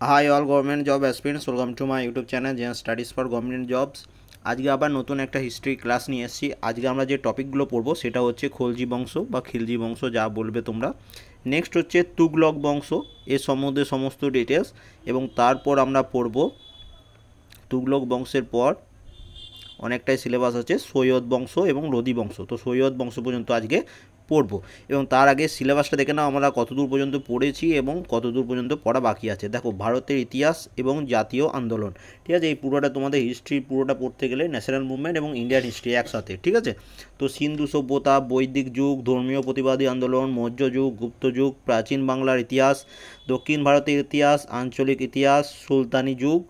High all government job aspirants, welcome to my YouTube channel zen studies for government jobs. আজকে আবার নতুন একটা history class নিয়ে এসেছি। আজকে আমরা যে টপিকগুলো পড়বো সেটা হচ্ছে খলজি বংশ বা খিলজি বংশ, যা বলবে তোমরা। নেক্সট হচ্ছে তুগলক বংশ, এর সম্বন্ধে সমস্ত ডিটেলস। এবং তারপর আমরা পড়বো তুগলক বংশের পর অনেকটাই সিলেবাস আছে সৈয়দ বংশ এবং লোদি বংশ। তো সৈয়দ বংশ পর্যন্ত আজকে পড়ব। এবং তার আগে সিলেবাসটা দেখে নাও আমরা কতদূর পর্যন্ত পড়েছি এবং কতদূর পর্যন্ত পড়া বাকি আছে। দেখো, ভারতের ইতিহাস এবং জাতীয় আন্দোলন, ঠিক আছে, এই পুরোটা তোমাদের হিস্ট্রি পুরোটা পড়তে গেলে ন্যাশনাল মুভমেন্ট এবং ইন্ডিয়ান হিস্ট্রি একসাথে, ঠিক আছে। তো সিন্ধু সভ্যতা, বৈদিক যুগ, ধর্মীয় প্রতিবাদী আন্দোলন, মৌর্য যুগ, গুপ্ত যুগ, প্রাচীন বাংলার ইতিহাস, দক্ষিণ ভারতের ইতিহাস, আঞ্চলিক ইতিহাস, সুলতানি যুগ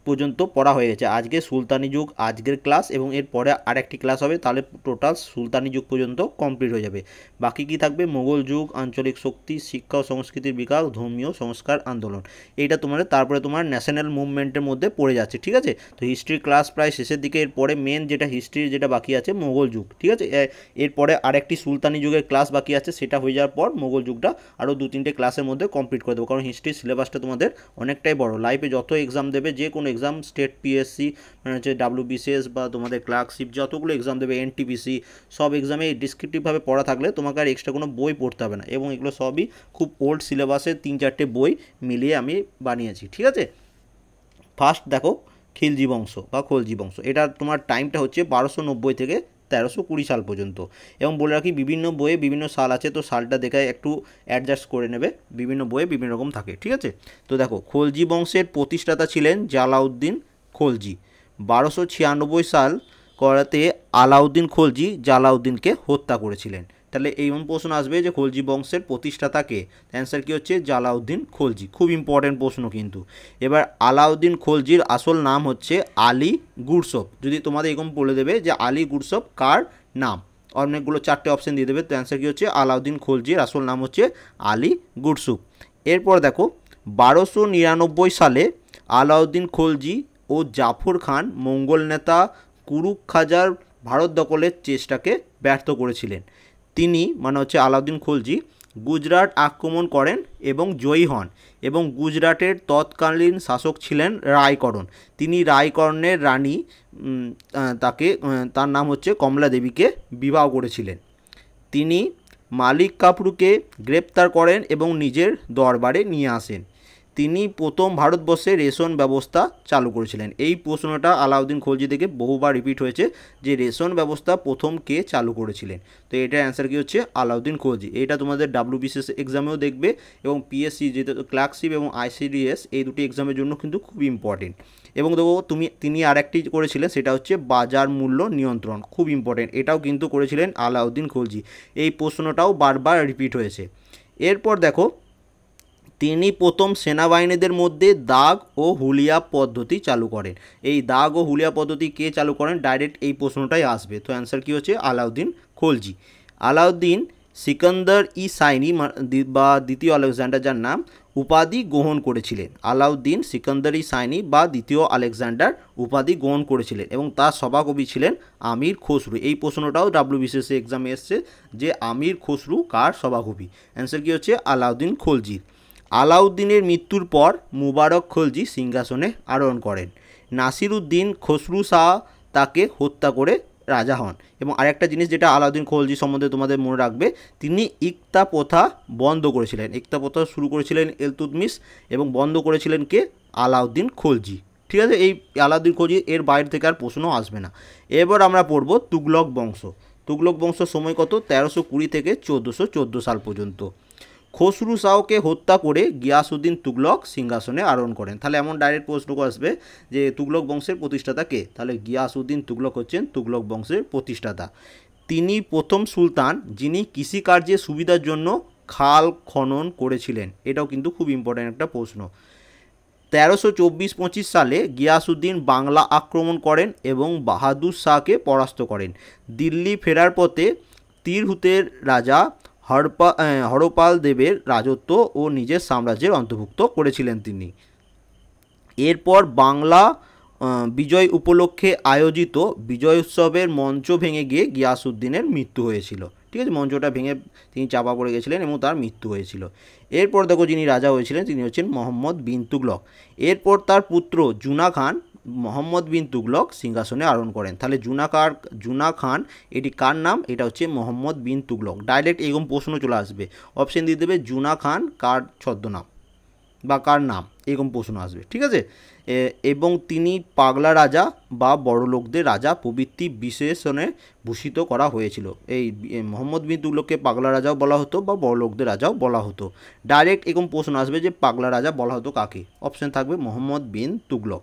পর্যন্ত পড়া হয়ে গেছে। আজকে সুলতানি যুগ আজকের ক্লাস, এবং এরপরে আরেকটি ক্লাস হবে, তাহলে টোটাল সুলতানি যুগ পর্যন্ত কমপ্লিট হয়ে যাবে। বাকি কি থাকবে? মোগল যুগ, আঞ্চলিক শক্তি, শিক্ষা ও সংস্কৃতির বিকাশ, ধর্মীয় সংস্কার আন্দোলন। এইটা তোমাদের তারপরে তোমার ন্যাশনাল মুভমেন্টের মধ্যে পড়ে যাচ্ছে, ঠিক আছে। তো হিস্ট্রি ক্লাস প্রায় শেষের দিকে। এরপরে মেন যেটা হিস্ট্রির যেটা বাকি আছে মোগল যুগ, ঠিক আছে। এরপরে আরেকটি সুলতানি যুগের ক্লাস বাকি আছে, সেটা হয়ে যাওয়ার পর মোগল যুগটা আরও 2-3টে ক্লাসের মধ্যে কমপ্লিট করে দেবো। কারণ হিস্ট্রির সিলেবাসটা তোমাদের অনেকটাই বড়। লাইফে যত এক্সাম দেবে, যে কোনো এক্সাম, স্টেট পিএসসি মানে হচ্ছে ডাব্লিউবিসিএস বা তোমাদের ক্লার্কশিপ, যতগুলো এক্সাম দেবে, এনটিপিসি, সব এক্সামে ডিসক্রিপটিভভাবে পড়া থাকলে তোমাকে আর এক্সট্রা কোনো বই পড়তে হবে না। এবং এগুলো সবই খুব ওল্ড সিলেবাসের 3-4টে বই মিলিয়ে আমি বানিয়েছি, ঠিক আছে। ফার্স্ট দেখো, খিলজি বংশ বা খলজি বংশ। এটা তোমার টাইমটা হচ্ছে 1290 থেকে 1320 সাল পর্যন্ত। এবং বলে রাখি, বিভিন্ন বইয়ে বিভিন্ন সাল আছে, তো সালটা দেখে একটু অ্যাডজাস্ট করে নেবে, বিভিন্ন বইয়ে বিভিন্ন রকম থাকে, ঠিক আছে। তো দেখো, খলজি বংশের প্রতিষ্ঠাতা ছিলেন জালাউদ্দিন খলজি। 1296 সাল করাতে আলাউদ্দিন খলজি জালাউদ্দিনকে হত্যা করেছিলেন। তাহলে এই প্রশ্ন আসবে যে খলজি বংশের প্রতিষ্ঠাতা কে? অ্যান্সার কি হচ্ছে জালাউদ্দিন খলজি। খুব ইম্পর্টেন্ট প্রশ্ন কিন্তু। এবার আলাউদ্দিন খলজির আসল নাম হচ্ছে আলী গুরসপ। যদি তোমাদের এরকম বলে দেবে যে আলী গুরসপ কার নাম, অনেকগুলো 4টে অপশন দিয়ে দেবে, তো অ্যান্সার কি হচ্ছে আলাউদ্দিন খলজির আসল নাম হচ্ছে আলী গুরসুপ। এরপর দেখো, 1299 সালে আলাউদ্দিন খলজি ও জাফর খান মঙ্গল নেতা কুরুক খাজার ভারত দখলের চেষ্টাকে ব্যর্থ করেছিলেন। তিনি মানে হচ্ছে আলাউদ্দিন খলজি গুজরাট আক্রমণ করেন এবং জয়ী হন। এবং গুজরাটের তৎকালীন শাসক ছিলেন রায়করণ। তিনি রায়করণের রানী তার নাম হচ্ছে কমলা দেবীকে বিবাহ করেছিলেন। তিনি মালিক কাফরুকে গ্রেপ্তার করেন এবং নিজের দরবারে নিয়ে আসেন। তিনি প্রথম ভারতবর্ষে রেশন ব্যবস্থা চালু করেছিলেন। এই প্রশ্নটা আলাউদ্দিন খলজি থেকে বহুবার রিপিট হয়েছে যে রেশন ব্যবস্থা প্রথম কে চালু করেছিলেন। তো এটার অ্যান্সার কি হচ্ছে আলাউদ্দিন খলজি। এটা তোমাদের ডাব্লিউবিসিএস এক্সামেও দেখবে, এবং পিএসসি যেটা ক্লার্কশিপ এবং আইসিডিএস, এই দুটি এক্সামের জন্য কিন্তু খুব ইম্পর্টেন্ট। এবং দেখো, তিনি আরেকটি করেছিলেন, সেটা হচ্ছে বাজার মূল্য নিয়ন্ত্রণ, খুব ইম্পর্টেন্ট। এটাও কিন্তু করেছিলেন আলাউদ্দিন খলজি। এই প্রশ্নটাও বারবার রিপিট হয়েছে। এরপর দেখো, তিনি প্রথম সেনাবাহিনীদের মধ্যে দাগ ও হুলিয়া পদ্ধতি চালু করেন। এই দাগ ও হুলিয়া পদ্ধতি কে চালু করেন? ডাইরেক্ট এই প্রশ্নটাই আসবে। তো অ্যান্সার কী হচ্ছে আলাউদ্দিন খলজি। আলাউদ্দিন সিকান্দার ই সাইনি বা দ্বিতীয় আলেকজান্ডার, যার নাম, উপাধি গ্রহণ করেছিলেন। আলাউদ্দিন সিকান্দার ই সাইনি বা দ্বিতীয় আলেকজান্ডার উপাধি গ্রহণ করেছিলেন, এবং তার সভাকবি ছিলেন আমির খসরু। এই প্রশ্নটাও ডাব্লিউবিসিএস এক্সামে এসছে যে আমির খসরু কার সভাকবি। অ্যান্সার কী হচ্ছে আলাউদ্দিন খলজির। আলাউদ্দিনের মৃত্যুর পর মুবারক খলজি সিংহাসনে আরোহণ করেন। নাসির উদ্দিন খসরু শাহ তাকে হত্যা করে রাজা হন। এবং আরেকটা জিনিস যেটা আলাউদ্দিন খলজি সম্বন্ধে তোমাদের মনে রাখবে, তিনি ইকতা প্রথা বন্ধ করেছিলেন। ইকতা প্রথা শুরু করেছিলেন ইলতুৎমিশ, এবং বন্ধ করেছিলেন কে? আলাউদ্দিন খলজি, ঠিক আছে। এই আলাউদ্দিন খলজি, এর বাইরে থেকে আর প্রশ্ন আসবে না। এবার আমরা পড়ব তুগলক বংশ। তুগলক বংশ সময় কত? 1320 থেকে 1414 সাল পর্যন্ত। খসরু শাহকে হত্যা করে গিয়াসউদ্দিন তুগলক সিংহাসনে আরোহণ করেন। তাহলে এমন ডাইরেক্ট প্রশ্ন আসবে যে তুগলক বংশের প্রতিষ্ঠাতা কে? তাহলে গিয়াসউদ্দিন তুগলক হচ্ছেন তুগলক বংশের প্রতিষ্ঠাতা। তিনি প্রথম সুলতান যিনি কৃষিকার্যের সুবিধার জন্য খাল খনন করেছিলেন। এটাও কিন্তু খুব ইম্পর্ট্যান্ট একটা প্রশ্ন। 1324-25 সালে গিয়াসউদ্দিন বাংলা আক্রমণ করেন এবং বাহাদুর শাহকে পরাস্ত করেন। দিল্লি ফেরার পথে তিরহুতের রাজা হরপাল দেবের রাজত্ব ও নিজের সাম্রাজ্যের অন্তর্ভুক্ত করেছিলেন তিনি। এরপর বাংলা বিজয় উপলক্ষে আয়োজিত বিজয় উৎসবের মঞ্চ ভেঙে গিয়ে গিয়াসউদ্দিনের মৃত্যু হয়েছিল, ঠিক আছে, মঞ্চটা ভেঙে তিনি চাপা পড়ে গেছিলেন এবং তার মৃত্যু হয়েছিল। এরপর দেখো যিনি রাজা হয়েছিলেন তিনি হচ্ছেন মোহাম্মদ বিন তুগলক। এরপর তার পুত্র জুনা খান মোহাম্মদ বিন তুগলক সিংহাসনে আরোহণ করেন। তাহলে জুনা খান এটি কার নাম? এটা হচ্ছে মোহাম্মদ বিন তুগলক। ডাইরেক্ট এরকম প্রশ্ন চলে আসবে, অপশন দিয়ে দেবে জুনা খান কার ছদ্মনাম বা কার নাম, এরকম প্রশ্ন আসবে। ঠিক আছে, এবং তিনি পাগলা রাজা বা বড়লোকদের রাজা প্রভৃতি বিশেষণে ভূষিত করা হয়েছিল। এই মোহাম্মদ বিন তুগলককে পাগলা রাজাও বলা হতো বা বড়লোকদের রাজাও বলা হতো। ডাইরেক্ট এরকম প্রশ্ন আসবে যে পাগলা রাজা বলা হতো কাকে? অপশন থাকবে মোহাম্মদ বিন তুগলক।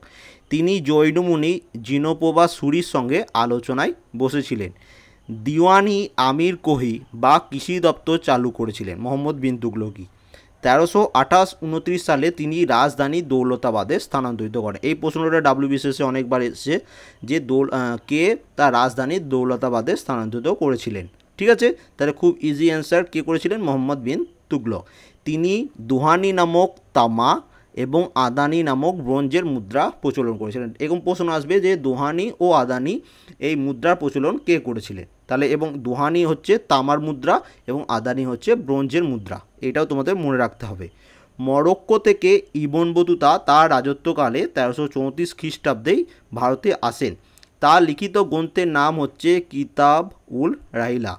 তিনি জৈনমুনি জিনোপোবা সুরির সঙ্গে আলোচনায় বসেছিলেন। দিওয়ানি আমির কোহি বা কৃষি দপ্তর চালু করেছিলেন মোহাম্মদ বিন তুগলকই। 1328-29 সালে তিনি রাজধানী দৌলতাবাদে স্থানান্তরিত করেন। এই প্রশ্নটা WBCS অনেকবার এসেছে যে কে তার রাজধানী দৌলতাবাদে স্থানান্তরিত করেছিলেন। ঠিক আছে, তাহলে খুব ইজি অ্যান্সার, কে করেছিলেন? মোহাম্মদ বিন তুগলক। তিনি দুহানি নামক তামা এবং আদানি নামক ব্রোঞ্জের মুদ্রা প্রচলন করেছিলেন। এরকম প্রশ্ন আসবে যে দুহানি ও আদানি এই মুদ্রার প্রচলন কে করেছিলেন? তাহলে এবং দুহানি হচ্ছে তামার মুদ্রা এবং আদানি হচ্ছে ব্রোঞ্জের মুদ্রা, এটাও তোমাদের মনে রাখতে হবে। মরক্কো থেকে ইবন বতুতা তার রাজত্বকালে 1334 খ্রিস্টাব্দেই ভারতে আসেন। তার লিখিত গ্রন্থের নাম হচ্ছে কিতাব উল রাহিলা।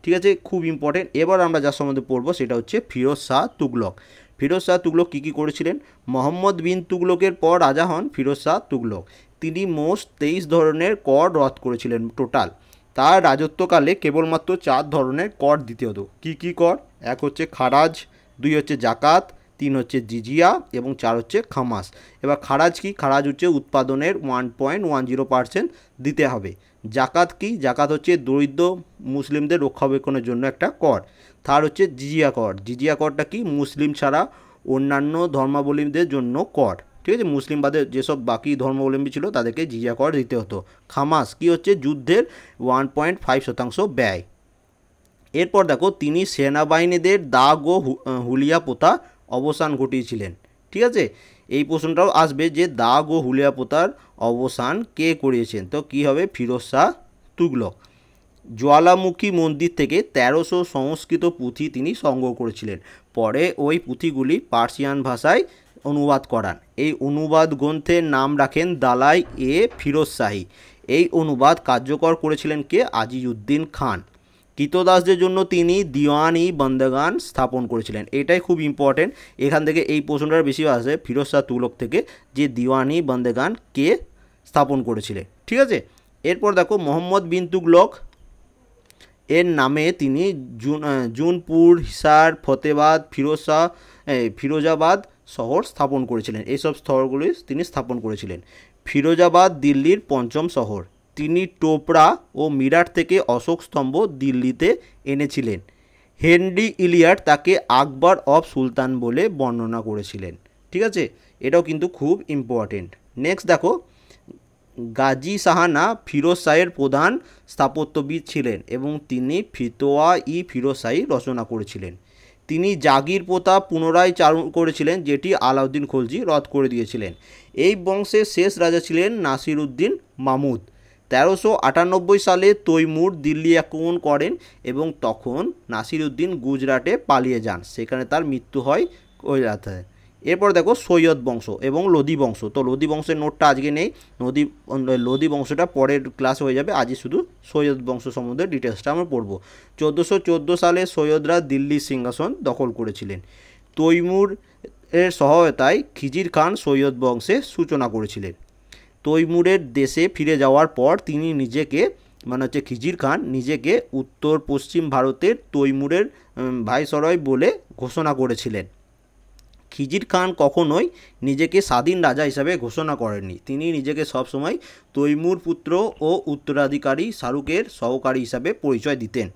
ঠিক আছে, খুব ইম্পর্টেন্ট। এবার আমরা যার সম্বন্ধে পড়বো সেটা হচ্ছে ফিরোজ শাহ তুগলক। ফিরোজ শাহ তুগলক কী করেছিলেন? মোহাম্মদ বিন তুগলকের পর রাজা হন ফিরোজ শাহ তুগলক। তিনি মোট 23 ধরনের কর রদ করেছিলেন টোটাল। তার রাজত্বকালে কেবলমাত্র 4 ধরনের কর দিতে হতো। কী কী কর? এক হচ্ছে খারাজ, 2 হচ্ছে জাকাত, 3 হচ্ছে জিজিয়া এবং 4 হচ্ছে খামাস। এবার খারাজ কি? খারাজ হচ্ছে উৎপাদনের 1.10% দিতে হবে। জাকাত কি? জাকাত হচ্ছে দরিদ্র মুসলিমদের রক্ষণাবেক্ষণের জন্য একটা কর। থার্ড হচ্ছে জিজিয়া কর। জিজিয়া করটা কি? মুসলিম ছাড়া অন্যান্য ধর্মাবলম্বীদের জন্য কর। ঠিক আছে, মুসলিম বাদে যেসব বাকি ধর্মাবলম্বী ছিল তাদেরকে জিজিয়া কর দিতে হতো। খামাস কি হচ্ছে? যুদ্ধের 1.5% ব্যয়। এরপর দেখো তিনি সেনাবাহিনীদের দাগ ও হুলিয়া প্রথা অবসান ঘটিয়েছিলেন। ঠিক আছে, এই প্রশ্নটাও আসবে যে দাগ ও হুলিয়া প্রথার অবসান কে করিয়েছেন? তো কী হবে? ফিরোজ শাহ তুগলক। জ্বালামুখী মন্দির থেকে 1300 সংস্কৃত পুঁথি তিনি সংগ্রহ করেছিলেন। পরে ওই পুঁথিগুলি পার্সিয়ান ভাষায় অনুবাদ করান। এই অনুবাদ গ্রন্থের নাম রাখেন দালাই এ ফিরোজ শাহী। এই অনুবাদ কার্যকর করেছিলেন কে? আজিজউদ্দিন খান। কৃতদাসদের জন্য তিনি দিওয়ানি বন্দেগান স্থাপন করেছিলেন। এটাই খুব ইম্পর্টেন্ট, এখান থেকে এই প্রশ্নটা বেশি আসে ফিরোজ শাহ তুগলক থেকে, যে দিওয়ানি বন্দেগান কে স্থাপন করেছিলেন। ঠিক আছে, এরপর দেখো মোহাম্মদ বিন তুগলক এর নামে তিনি জুনপুর, হিসার, ফতেবাদ, ফিরোজাবাদ শহর স্থাপন করেছিলেন। এইসব শহরগুলি তিনি স্থাপন করেছিলেন। ফিরোজাবাদ দিল্লির 5ম শহর। তিনি টোপরা ও মিরাট থেকে অশোক স্তম্ভ দিল্লিতে এনেছিলেন। হেনরি ইলিয়ট তাকে আকবর অফ সুলতান বলে বর্ণনা করেছিলেন। ঠিক আছে, এটাও কিন্তু খুব ইম্পর্টেন্ট। নেক্সট দেখো, গাজী শাহানা ফিরোজ শাহের প্রধান স্থাপত্যবিদ ছিলেন এবং তিনি ফিতোয়া ই ফিরোজ শাহী রচনা করেছিলেন। তিনি জাগির প্রথা পুনরায় চালু করেছিলেন, যেটি আলাউদ্দিন খলজি রদ করে দিয়েছিলেন। এই বংশের শেষ রাজা ছিলেন নাসিরউদ্দিন মাহমুদ। 1398 সালে তৈমুর দিল্লি আক্রমণ করেন এবং তখন নাসিরউদ্দিন গুজরাটে পালিয়ে যান, সেখানে তার মৃত্যু হয় ওই রাতে। এরপর দেখো সৈয়দ বংশ এবং লোদি বংশ। তো লোদি বংশের নোটটা আজকে নেই, লোদি বংশটা পরের ক্লাস হয়ে যাবে। আজকে শুধু সৈয়দ বংশ সম্বন্ধে ডিটেলসটা আমরা পড়ব। 1414 সালে সৈয়দরা দিল্লির সিংহাসন দখল করেছিলেন। তৈমুর এর সহায়তায় খিজির খান সৈয়দ বংশের সূচনা করেছিলেন। তৈমুরের দেশে ফিরে যাওয়ার পর তিনি নিজেকে খিজির খান নিজেকে উত্তর পশ্চিম ভারতের তৈমুরের ভাইসরয় বলে ঘোষণা করেছিলেন। খিজির খান কখনোই নিজেকে স্বাধীন রাজা হিসাবে ঘোষণা করেননি। তিনি নিজেকে সবসময় তৈমুর পুত্র ও উত্তরাধিকারী শাহরুখের সহকারী হিসাবে পরিচয় দিতেন।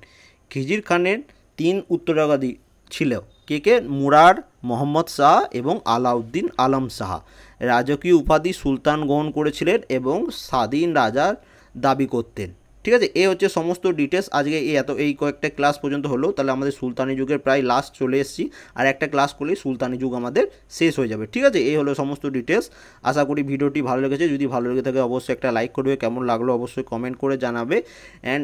খিজির খানের 3 উত্তরাধিকারী ছিল। কে? মুরার, মোহাম্মদ শাহ এবং আলাউদ্দিন আলম শাহ। রাজকীয় উপাধি সুলতান গ্রহণ করেছিলেন এবং স্বাধীন রাজার দাবি করতেন। ঠিক আছে, এই হচ্ছে সমস্ত ডিটেলস আজকে এই কয়েকটা ক্লাস পর্যন্ত হলো। তাহলে আমাদের সুলতানি যুগের প্রায় লাস্ট চলে এসেছি, আর একটা ক্লাস করলেই সুলতানি যুগ আমাদের শেষ হয়ে যাবে। ঠিক আছে, এই হলো সমস্ত ডিটেলস। আশা করি ভিডিওটি ভালো লেগেছে। যদি ভালো লেগে থাকে অবশ্যই একটা লাইক করবে, কেমন লাগলো অবশ্যই কমেন্ট করে জানাবে। অ্যান্ড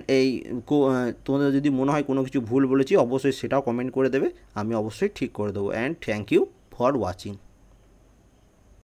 তোমাদের যদি মনে হয় কোনো কিছু ভুল বলেছি অবশ্যই সেটাও কমেন্ট করে দেবে, আমি অবশ্যই ঠিক করে দেবো। And thank you for watching.